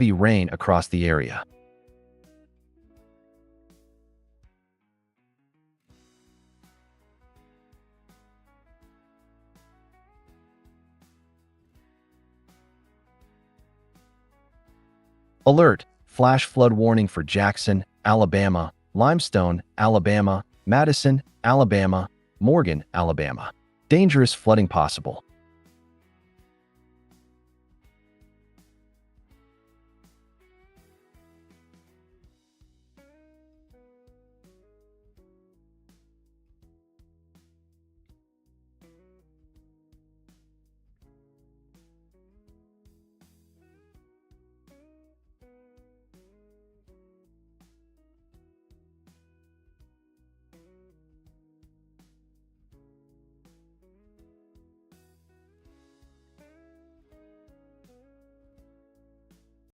heavy rain across the area. Alert! Flash flood warning for Jackson, Alabama, Limestone, Alabama, Madison, Alabama, Morgan, Alabama. Dangerous flooding possible.